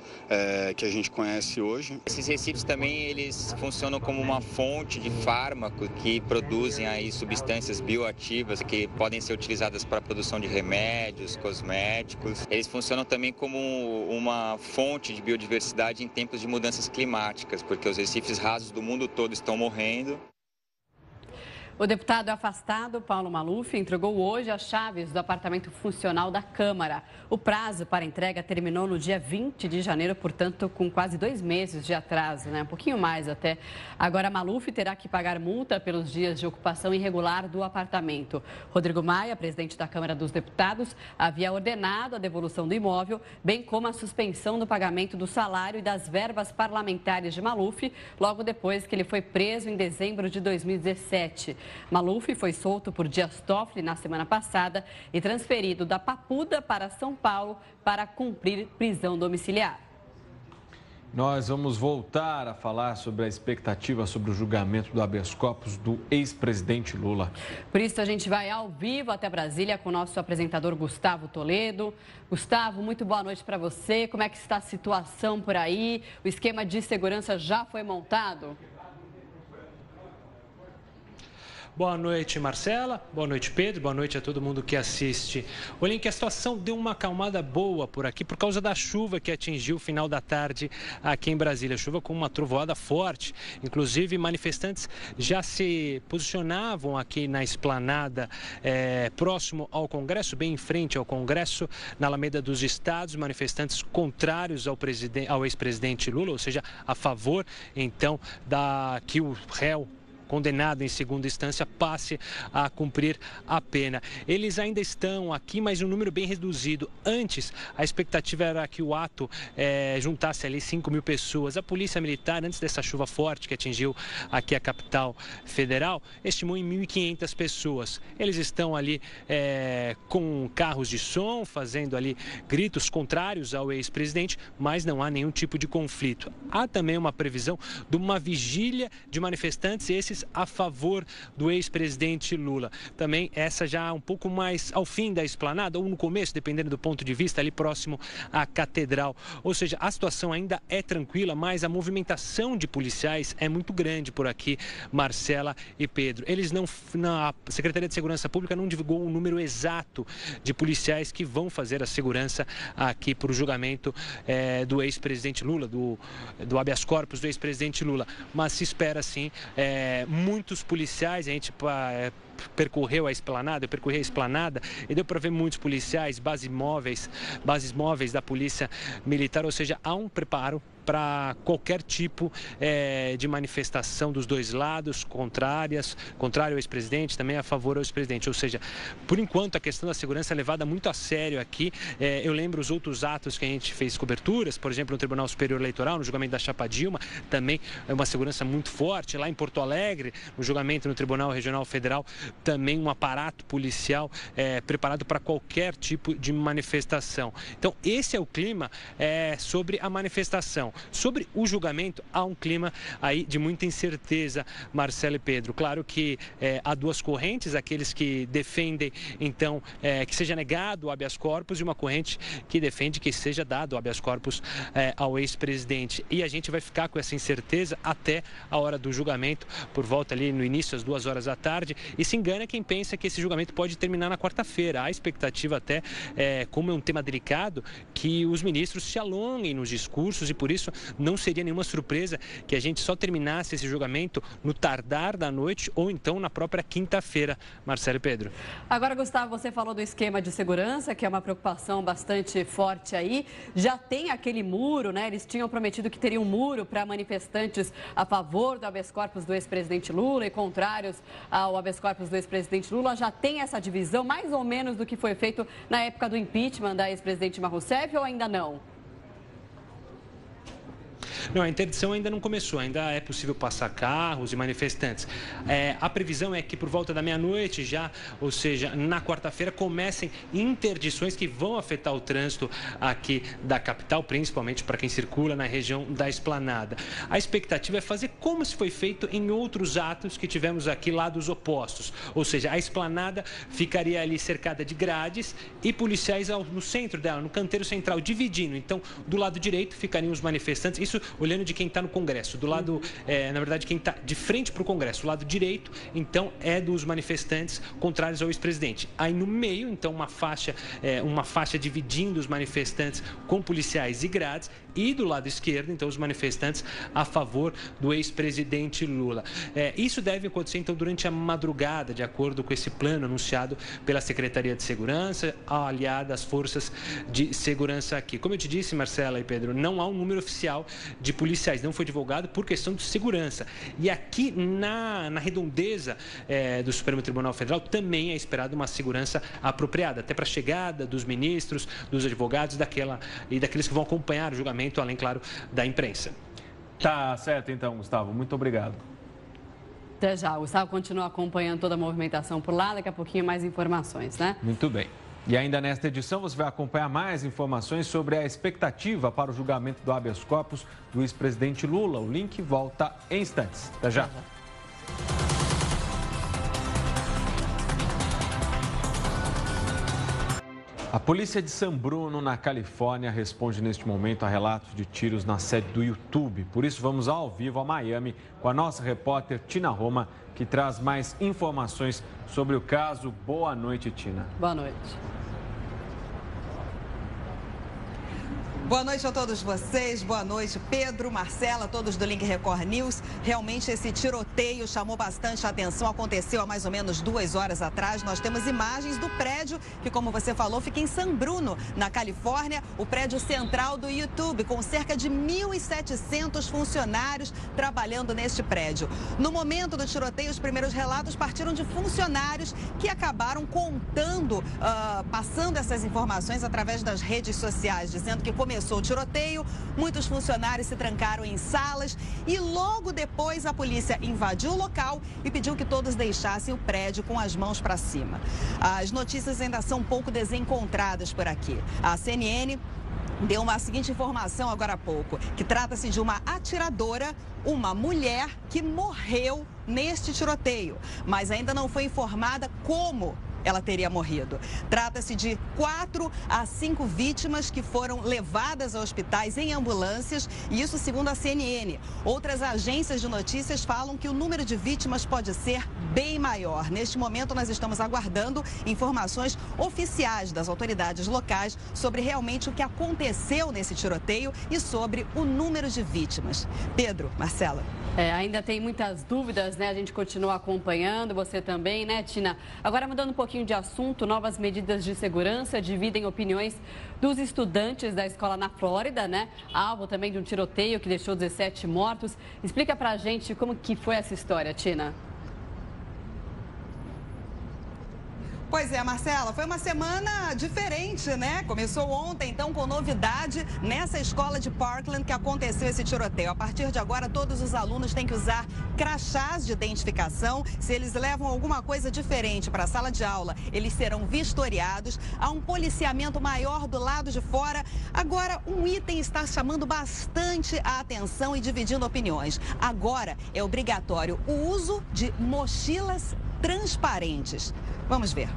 que a gente conhece hoje. Esses recifes também eles funcionam como uma fonte de fármaco que produzem aí substâncias bioativas que podem ser utilizadas para a produção de remédios, cosméticos. Eles funcionam também como uma fonte de biodiversidade em tempos de mudanças climáticas, porque os recifes rasos do mundo todo estão morrendo. O deputado afastado, Paulo Maluf, entregou hoje as chaves do apartamento funcional da Câmara. O prazo para entrega terminou no dia 20 de janeiro, portanto, com quase 2 meses de atraso, né? Um pouquinho mais até. Agora, Maluf terá que pagar multa pelos dias de ocupação irregular do apartamento. Rodrigo Maia, presidente da Câmara dos Deputados, havia ordenado a devolução do imóvel, bem como a suspensão do pagamento do salário e das verbas parlamentares de Maluf, logo depois que ele foi preso em dezembro de 2017. Maluf foi solto por Dias Toffoli na semana passada e transferido da Papuda para São Paulo para cumprir prisão domiciliar. Nós vamos voltar a falar sobre a expectativa sobre o julgamento do habeas corpus do ex-presidente Lula. Por isso, a gente vai ao vivo até Brasília com o nosso apresentador Gustavo Toledo. Gustavo, muito boa noite para você. Como é que está a situação por aí? O esquema de segurança já foi montado? Boa noite, Marcela. Boa noite, Pedro. Boa noite a todo mundo que assiste. Olhem que a situação deu uma acalmada boa por aqui por causa da chuva que atingiu o final da tarde aqui em Brasília. Chuva com uma trovoada forte. Inclusive, manifestantes já se posicionavam aqui na esplanada próximo ao Congresso, bem em frente ao Congresso, na Alameda dos Estados. Manifestantes contrários ao ex-presidente Lula, ou seja, a favor, então, que o réu condenado em segunda instância passe a cumprir a pena. Eles ainda estão aqui, mas um número bem reduzido. Antes, a expectativa era que o ato juntasse ali 5.000 pessoas. A Polícia Militar, antes dessa chuva forte que atingiu aqui a capital federal, estimou em 1.500 pessoas. Eles estão ali com carros de som, fazendo ali gritos contrários ao ex-presidente, mas não há nenhum tipo de conflito. Há também uma previsão de uma vigília de manifestantes, esses a favor do ex-presidente Lula. Também essa já um pouco mais ao fim da esplanada, ou no começo, dependendo do ponto de vista, ali próximo à catedral. Ou seja, a situação ainda é tranquila, mas a movimentação de policiais é muito grande por aqui, Marcela e Pedro. A Secretaria de Segurança Pública não divulgou o número exato de policiais que vão fazer a segurança aqui para o julgamento do ex-presidente Lula, do habeas corpus do ex-presidente Lula. Mas se espera, sim, muitos policiais. A gente percorreu a esplanada, eu percorri a esplanada e deu para ver muitos policiais, bases móveis da Polícia Militar, ou seja, há um preparo para qualquer tipo de manifestação dos dois lados, contrário ao ex-presidente, também a favor ao ex-presidente. Ou seja, por enquanto a questão da segurança é levada muito a sério aqui. Eu lembro os outros atos que a gente fez coberturas, por exemplo, no Tribunal Superior Eleitoral, no julgamento da Chapa Dilma, também é uma segurança muito forte. Lá em Porto Alegre, no julgamento no Tribunal Regional Federal, também um aparato policial preparado para qualquer tipo de manifestação. Então, esse é o clima sobre a manifestação. Sobre o julgamento, há um clima aí de muita incerteza, Marcelo e Pedro. Claro que há duas correntes, aqueles que defendem, então, que seja negado o habeas corpus e uma corrente que defende que seja dado o habeas corpus ao ex-presidente. E a gente vai ficar com essa incerteza até a hora do julgamento, por volta ali no início, às 2 horas da tarde. E se engana quem pensa que esse julgamento pode terminar na quarta-feira. Há expectativa até, como é um tema delicado, que os ministros se alonguem nos discursos e por isso não seria nenhuma surpresa que a gente só terminasse esse julgamento no tardar da noite ou então na própria quinta-feira. Marcelo e Pedro. Agora, Gustavo, você falou do esquema de segurança, que é uma preocupação bastante forte aí. Já tem aquele muro, né? Eles tinham prometido que teria um muro para manifestantes a favor do habeas corpus do ex-presidente Lula e contrários ao habeas corpus do ex-presidente Lula. Já tem essa divisão, mais ou menos do que foi feito na época do impeachment da ex-presidente Dilma Rousseff, ou ainda não? Não, a interdição ainda não começou, ainda é possível passar carros e manifestantes. A previsão é que por volta da meia-noite já, ou seja, na quarta-feira, comecem interdições que vão afetar o trânsito aqui da capital, principalmente para quem circula na região da Esplanada. A expectativa é fazer como se foi feito em outros atos que tivemos aqui lados opostos, ou seja, a Esplanada ficaria ali cercada de grades e policiais no centro dela, no canteiro central, dividindo. Então, do lado direito ficariam os manifestantes, isso olhando de quem está no Congresso, do lado, na verdade, quem está de frente para o Congresso, o lado direito, então, é dos manifestantes contrários ao ex-presidente. Aí no meio, então, uma faixa dividindo os manifestantes com policiais e grades, e do lado esquerdo, então, os manifestantes a favor do ex-presidente Lula. Isso deve acontecer, então, durante a madrugada, de acordo com esse plano anunciado pela Secretaria de Segurança, aliada às forças de segurança aqui. Como eu te disse, Marcela e Pedro, não há um número oficial de policiais, não foi divulgado por questão de segurança. E aqui na redondeza do Supremo Tribunal Federal também é esperada uma segurança apropriada, até para a chegada dos ministros, dos advogados e daqueles que vão acompanhar o julgamento, além, claro, da imprensa. Tá certo, então, Gustavo. Muito obrigado. Até já. O Gustavo continua acompanhando toda a movimentação por lá. Daqui a pouquinho mais informações, né? Muito bem. E ainda nesta edição você vai acompanhar mais informações sobre a expectativa para o julgamento do habeas corpus do ex-presidente Lula. O link volta em instantes. Até já. A polícia de San Bruno, na Califórnia, responde neste momento a relatos de tiros na sede do YouTube. Por isso, vamos ao vivo a Miami com a nossa repórter Tina Roma, que traz mais informações sobre o caso. Boa noite, Tina. Boa noite. Boa noite a todos vocês, boa noite Pedro, Marcela, todos do Link Record News. Realmente esse tiroteio chamou bastante atenção, aconteceu há mais ou menos 2 horas atrás. Nós temos imagens do prédio que, como você falou, fica em San Bruno, na Califórnia, o prédio central do YouTube, com cerca de 1.700 funcionários trabalhando neste prédio. No momento do tiroteio, os primeiros relatos partiram de funcionários que acabaram contando, passando essas informações através das redes sociais, dizendo que começou o tiroteio, muitos funcionários se trancaram em salas e logo depois a polícia invadiu o local e pediu que todos deixassem o prédio com as mãos para cima. As notícias ainda são um pouco desencontradas por aqui. A CNN deu uma seguinte informação agora há pouco, que trata-se de uma atiradora, uma mulher que morreu neste tiroteio, mas ainda não foi informada como ela teria morrido. Trata-se de 4 a 5 vítimas que foram levadas a hospitais em ambulâncias, e isso segundo a CNN. Outras agências de notícias falam que o número de vítimas pode ser bem maior. Neste momento, nós estamos aguardando informações oficiais das autoridades locais sobre realmente o que aconteceu nesse tiroteio e sobre o número de vítimas. Pedro, Marcela. Ainda tem muitas dúvidas, né? A gente continua acompanhando, você também, né, Tina? Agora, mudando um pouquinho de assunto, novas medidas de segurança dividem opiniões dos estudantes da escola na Flórida, né? Alvo também de um tiroteio que deixou 17 mortos. Explica pra gente como que foi essa história, Tina. Pois é, Marcela, foi uma semana diferente, né? Começou ontem, então, com novidade nessa escola de Parkland que aconteceu esse tiroteio. A partir de agora, todos os alunos têm que usar crachás de identificação. Se eles levam alguma coisa diferente para a sala de aula, eles serão vistoriados. Há um policiamento maior do lado de fora. Agora, um item está chamando bastante a atenção e dividindo opiniões. Agora é obrigatório o uso de mochilas transparentes. Vamos ver.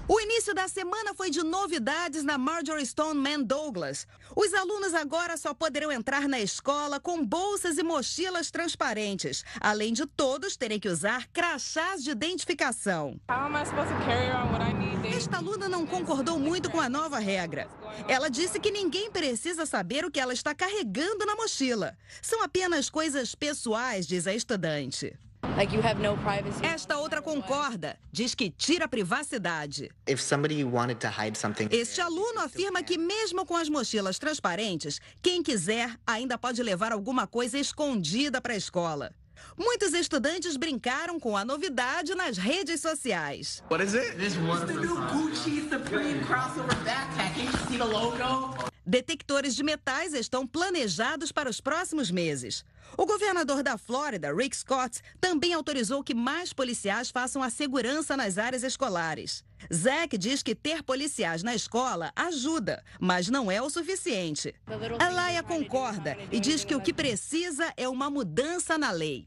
O início da semana foi de novidades na Marjory Stoneman Douglas. Os alunos agora só poderão entrar na escola com bolsas e mochilas transparentes, além de todos terem que usar crachás de identificação. Esta aluna não concordou muito com a nova regra. Ela disse que ninguém precisa saber o que ela está carregando na mochila. São apenas coisas pessoais, diz a estudante. Esta outra concorda, diz que tira a privacidade. Este aluno afirma que mesmo com as mochilas transparentes, quem quiser ainda pode levar alguma coisa escondida para a escola. Muitos estudantes brincaram com a novidade nas redes sociais. Detectores de metais estão planejados para os próximos meses. O governador da Flórida, Rick Scott, também autorizou que mais policiais façam a segurança nas áreas escolares. Zack diz que ter policiais na escola ajuda, mas não é o suficiente. Alaya concorda e diz que o que precisa é uma mudança na lei.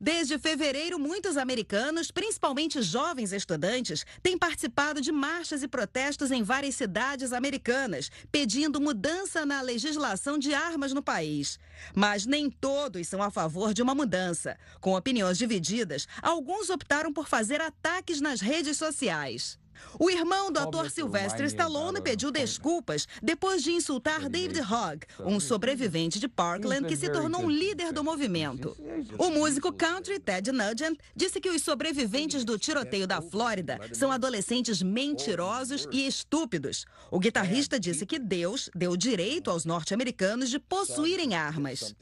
Desde fevereiro, muitos americanos, principalmente jovens estudantes, têm participado de marchas e protestos em várias cidades americanas, pedindo mudança na legislação de armas no país. Mas nem todos são a favor de uma mudança. Com opiniões divididas, alguns optaram por fazer ataques nas redes sociais. O irmão do ator Sylvester Stallone pediu desculpas depois de insultar David Hogg, um sobrevivente de Parkland que se tornou um líder do movimento. O músico country Ted Nugent disse que os sobreviventes do tiroteio da Flórida são adolescentes mentirosos e estúpidos. O guitarrista disse que Deus deu direito aos norte-americanos de possuírem armas.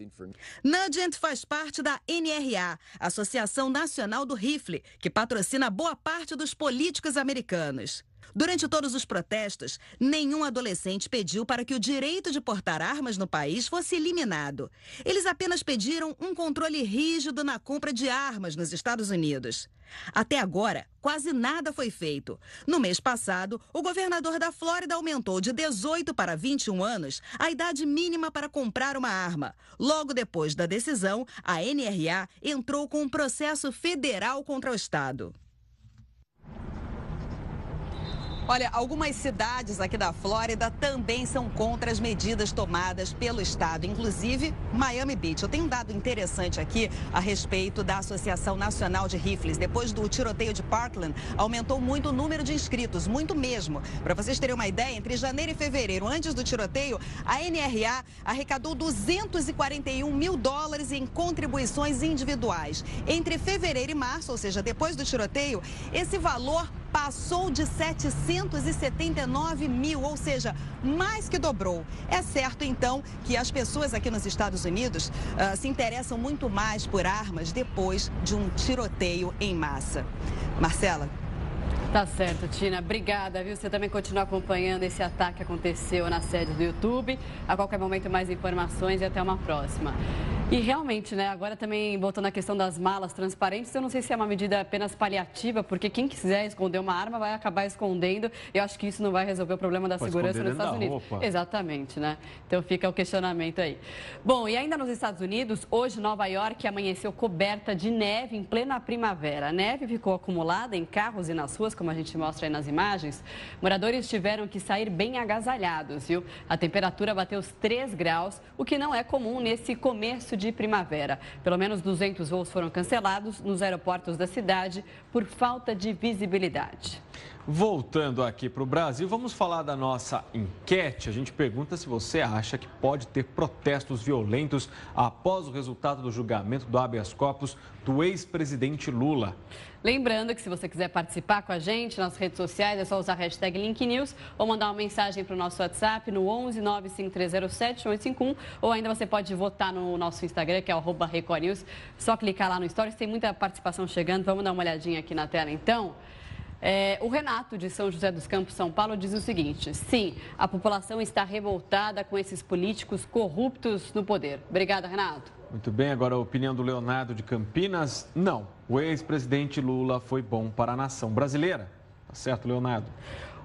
Nugent faz parte da NRA, Associação Nacional do Rifle, que patrocina boa parte dos políticos americanos. Durante todos os protestos, nenhum adolescente pediu para que o direito de portar armas no país fosse eliminado. Eles apenas pediram um controle rígido na compra de armas nos Estados Unidos. Até agora, quase nada foi feito. No mês passado, o governador da Flórida aumentou de 18 para 21 anos a idade mínima para comprar uma arma. Logo depois da decisão, a NRA entrou com um processo federal contra o estado. Olha, algumas cidades aqui da Flórida também são contra as medidas tomadas pelo estado, inclusive Miami Beach. Eu tenho um dado interessante aqui a respeito da Associação Nacional de Rifles. Depois do tiroteio de Parkland, aumentou muito o número de inscritos, muito mesmo. Para vocês terem uma ideia, entre janeiro e fevereiro, antes do tiroteio, a NRA arrecadou $241 mil em contribuições individuais. Entre fevereiro e março, ou seja, depois do tiroteio, esse valor passou de 779 mil, ou seja, mais que dobrou. É certo, então, que as pessoas aqui nos Estados Unidos se interessam muito mais por armas depois de um tiroteio em massa. Marcela? Tá certo, Tina. Obrigada, viu? Você também continua acompanhando esse ataque que aconteceu na sede do YouTube. A qualquer momento, mais informações e até uma próxima. E realmente, né, agora também voltando à questão das malas transparentes, eu não sei se é uma medida apenas paliativa, porque quem quiser esconder uma arma vai acabar escondendo. Eu acho que isso não vai resolver o problema da segurança nos Estados Unidos. Exatamente, né? Então fica o questionamento aí. Bom, e ainda nos Estados Unidos, hoje Nova York amanheceu coberta de neve em plena primavera. A neve ficou acumulada em carros e nas ruas, como a gente mostra aí nas imagens. Moradores tiveram que sair bem agasalhados, viu? A temperatura bateu os 3 graus, o que não é comum nesse começo de primavera. Pelo menos 200 voos foram cancelados nos aeroportos da cidade por falta de visibilidade. Voltando aqui para o Brasil, vamos falar da nossa enquete. A gente pergunta se você acha que pode ter protestos violentos após o resultado do julgamento do habeas corpus do ex-presidente Lula. Lembrando que se você quiser participar com a gente nas redes sociais, é só usar a hashtag LinkNews ou mandar uma mensagem para o nosso WhatsApp no 11 95307 851, ou ainda você pode votar no nosso Instagram, que é o @RecordNews. Só clicar lá no Stories, tem muita participação chegando. Vamos dar uma olhadinha aqui na tela, então. O Renato, de São José dos Campos, São Paulo, diz o seguinte: sim, a população está revoltada com esses políticos corruptos no poder. Obrigada, Renato. Muito bem, agora a opinião do Leonardo de Campinas. Não, o ex-presidente Lula foi bom para a nação brasileira. Tá certo, Leonardo?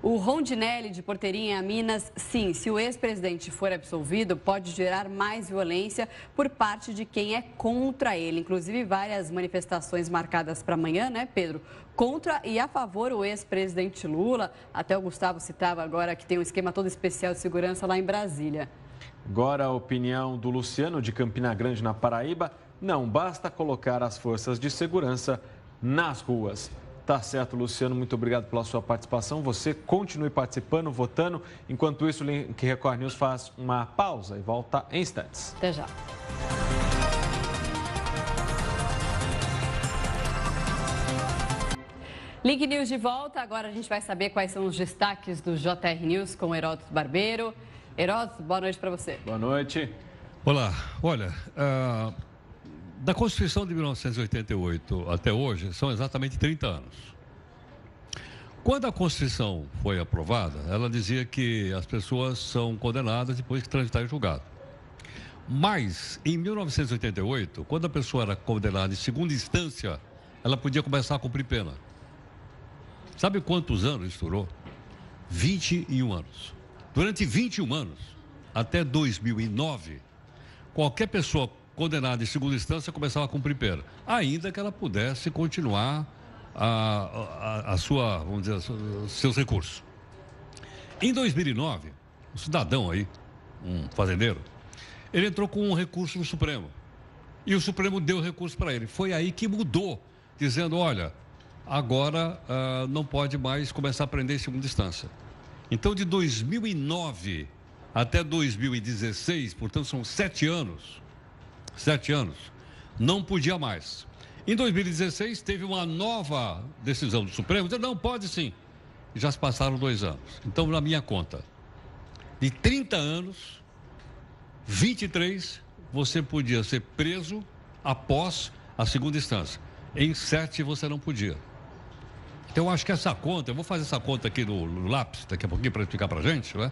O Rondinelli de Porteirinha, em Minas, sim, se o ex-presidente for absolvido, pode gerar mais violência por parte de quem é contra ele. Inclusive, várias manifestações marcadas para amanhã, né, Pedro? Contra e a favor o ex-presidente Lula. Até o Gustavo citava agora que tem um esquema todo especial de segurança lá em Brasília. Agora a opinião do Luciano de Campina Grande, na Paraíba. Não basta colocar as forças de segurança nas ruas. Tá certo, Luciano, muito obrigado pela sua participação. Você continue participando, votando. Enquanto isso, o Link Record News faz uma pausa e volta em instantes. Até já. Link News de volta. Agora a gente vai saber quais são os destaques do JR News com Heródoto Barbeiro. Heródoto, boa noite para você. Boa noite. Olá. Olha, da Constituição de 1988 até hoje, são exatamente 30 anos. Quando a Constituição foi aprovada, ela dizia que as pessoas são condenadas depois que transitarem julgado. Mas, em 1988, quando a pessoa era condenada em segunda instância, ela podia começar a cumprir pena. Sabe quantos anos isso durou? 21 anos. Durante 21 anos, até 2009, qualquer pessoa condenada em segunda instância começava a cumprir pena, ainda que ela pudesse continuar a sua, vamos dizer, seus recursos. Em 2009, um cidadão aí, um fazendeiro, ele entrou com um recurso no Supremo. E o Supremo deu recurso para ele. Foi aí que mudou, dizendo, olha, agora não pode mais começar a prender em segunda instância. Então, de 2009 até 2016, portanto, são 7 anos, não podia mais. Em 2016, teve uma nova decisão do Supremo, dizendo, não, pode sim. Já se passaram 2 anos. Então, na minha conta, de 30 anos, 23, você podia ser preso após a segunda instância. Em 7, você não podia. Então, eu acho que essa conta, eu vou fazer essa conta aqui no lápis, daqui a pouquinho, para explicar para a gente, né?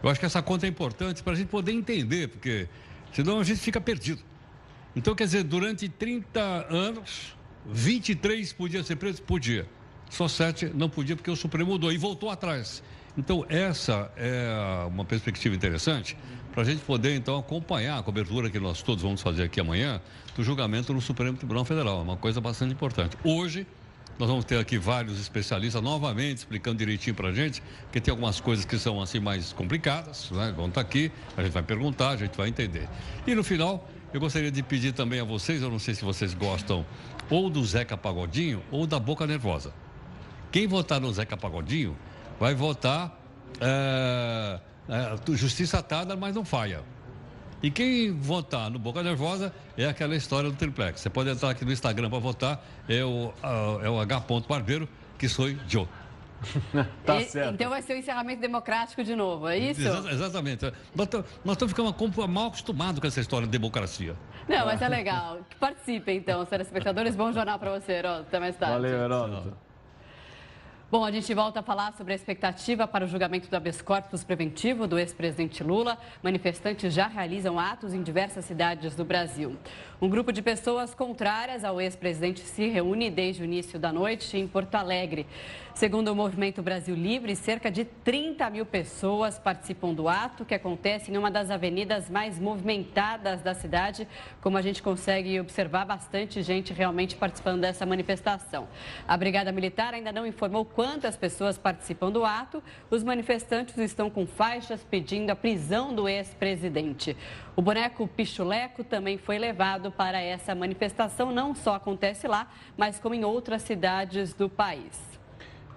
Eu acho que essa conta é importante para a gente poder entender, porque senão a gente fica perdido. Então, quer dizer, durante 30 anos, 23 podia ser preso? Podia. Só 7 não podia, porque o Supremo mudou e voltou atrás. Então, essa é uma perspectiva interessante para a gente poder, então, acompanhar a cobertura que nós todos vamos fazer aqui amanhã do julgamento no Supremo Tribunal Federal. É uma coisa bastante importante. Hoje, nós vamos ter aqui vários especialistas novamente explicando direitinho para a gente, porque tem algumas coisas que são assim mais complicadas, né? Vão estar aqui, a gente vai perguntar, a gente vai entender. E no final, eu gostaria de pedir também a vocês, eu não sei se vocês gostam ou do Zeca Pagodinho ou da Boca Nervosa. Quem votar no Zeca Pagodinho vai votar justiça atada, mas não falha. E quem votar no Boca Nervosa é aquela história do triplex. Você pode entrar aqui no Instagram para votar, é o H.Barbeiro, que sou eu. Tá certo. Então vai ser o encerramento democrático de novo, é isso? Exatamente. Nós estamos ficando mal acostumados com essa história de democracia. Não, mas é legal. Participem então, telespectadores. Bom jornal para você, Heródoto. Até mais tarde. Valeu, Heródoto. Bom, a gente volta a falar sobre a expectativa para o julgamento do habeas corpus preventivo do ex-presidente Lula. Manifestantes já realizam atos em diversas cidades do Brasil. Um grupo de pessoas contrárias ao ex-presidente se reúne desde o início da noite em Porto Alegre. Segundo o Movimento Brasil Livre, cerca de 30 mil pessoas participam do ato, que acontece em uma das avenidas mais movimentadas da cidade. Como a gente consegue observar, bastante gente realmente participando dessa manifestação. A Brigada Militar ainda não informou quantas pessoas participam do ato. Os manifestantes estão com faixas pedindo a prisão do ex-presidente. O boneco Pichuleco também foi levado para essa manifestação. Não só acontece lá, mas como em outras cidades do país.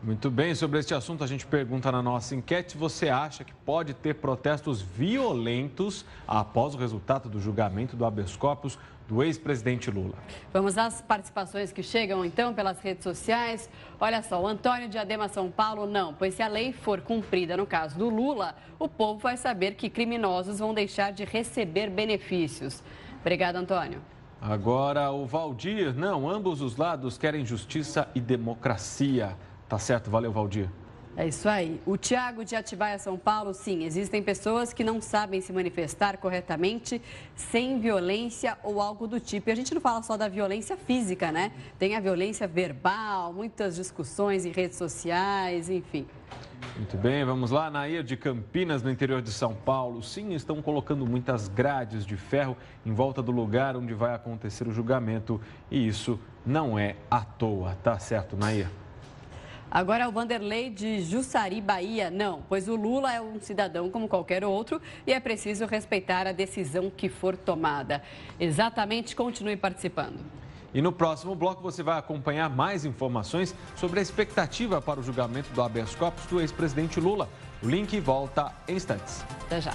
Muito bem, sobre este assunto a gente pergunta na nossa enquete, você acha que pode ter protestos violentos após o resultado do julgamento do habeas corpus do ex-presidente Lula? Vamos às participações que chegam então pelas redes sociais. Olha só, o Antônio de Adema, São Paulo, não, pois se a lei for cumprida no caso do Lula, o povo vai saber que criminosos vão deixar de receber benefícios. Obrigada, Antônio. Agora o Valdir, não, ambos os lados querem justiça e democracia. Tá certo, valeu, Valdir. É isso aí. O Tiago de Atibaia, São Paulo, sim, existem pessoas que não sabem se manifestar corretamente sem violência ou algo do tipo. E a gente não fala só da violência física, né? Tem a violência verbal, muitas discussões em redes sociais, enfim. Muito bem, vamos lá. Nair de Campinas, no interior de São Paulo, sim, estão colocando muitas grades de ferro em volta do lugar onde vai acontecer o julgamento. E isso não é à toa, tá certo, Nair? Agora o Vanderlei de Jussari, Bahia, não, pois o Lula é um cidadão como qualquer outro e é preciso respeitar a decisão que for tomada. Exatamente, continue participando. E no próximo bloco você vai acompanhar mais informações sobre a expectativa para o julgamento do habeas corpus do ex-presidente Lula. O link volta em instantes. Até já.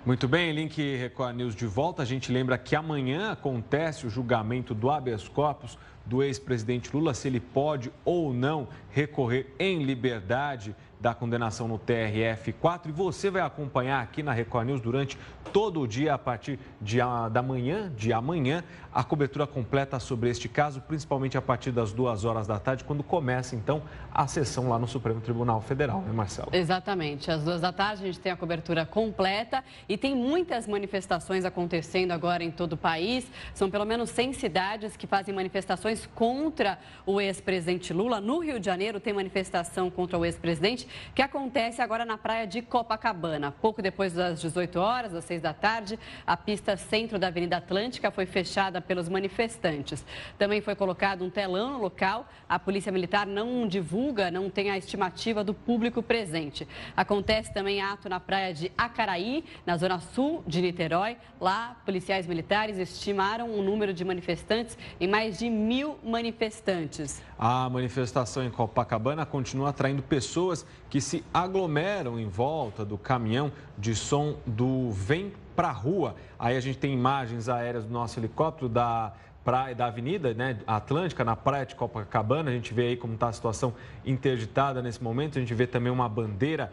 Muito bem, link Record News de volta. A gente lembra que amanhã acontece o julgamento do habeas corpus do ex-presidente Lula, se ele pode ou não recorrer em liberdade da condenação no TRF4. E você vai acompanhar aqui na Record News durante todo o dia, a partir de amanhã, a cobertura completa sobre este caso, principalmente a partir das 2 horas da tarde, quando começa, então, a sessão lá no Supremo Tribunal Federal, né, Marcelo? Exatamente. Às 2 da tarde a gente tem a cobertura completa e tem muitas manifestações acontecendo agora em todo o país. São pelo menos 100 cidades que fazem manifestações contra o ex-presidente Lula. No Rio de Janeiro tem manifestação contra o ex-presidente que acontece agora na praia de Copacabana. Pouco depois das 18 horas, às 6 da tarde, a pista centro da Avenida Atlântica foi fechada pelos manifestantes. Também foi colocado um telão no local. A Polícia Militar não divulga, não tem a estimativa do público presente. Acontece também ato na praia de Acaraí, na zona sul de Niterói. Lá, policiais militares estimaram o número de manifestantes em mais de 1.000 manifestantes. A manifestação em Copacabana continua atraindo pessoas que se aglomeram em volta do caminhão de som do Vem Pra Rua. Aí a gente tem imagens aéreas do nosso helicóptero da praia, da Avenida, né, Atlântica, na praia de Copacabana. A gente vê aí como está a situação interditada nesse momento. A gente vê também uma bandeira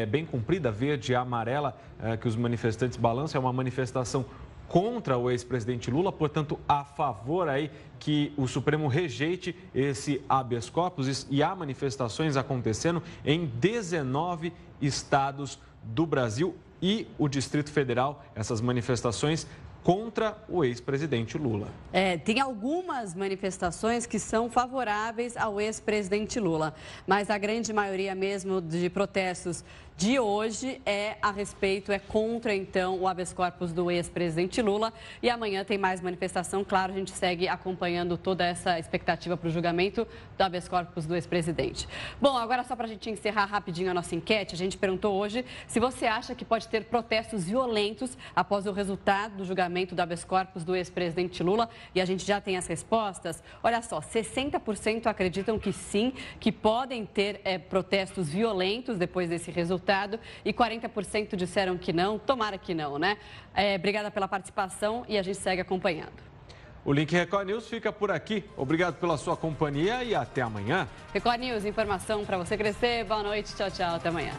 bem comprida, verde e amarela, que os manifestantes balançam. É uma manifestação contra o ex-presidente Lula, portanto, a favor aí que o Supremo rejeite esse habeas corpus, e há manifestações acontecendo em 19 estados do Brasil e o Distrito Federal, essas manifestações contra o ex-presidente Lula. Tem algumas manifestações que são favoráveis ao ex-presidente Lula, mas a grande maioria mesmo de protestos de hoje é contra, então, o habeas corpus do ex-presidente Lula. E amanhã tem mais manifestação. Claro, a gente segue acompanhando toda essa expectativa para o julgamento do habeas corpus do ex-presidente. Bom, agora só para a gente encerrar rapidinho a nossa enquete, a gente perguntou hoje se você acha que pode ter protestos violentos após o resultado do julgamento do habeas corpus do ex-presidente Lula. E a gente já tem as respostas. Olha só, 60% acreditam que sim, que podem ter protestos violentos depois desse resultado. E 40% disseram que não, tomara que não, né? Obrigada pela participação e a gente segue acompanhando. O Link Record News fica por aqui. Obrigado pela sua companhia e até amanhã. Record News, informação para você crescer. Boa noite, tchau, tchau, até amanhã.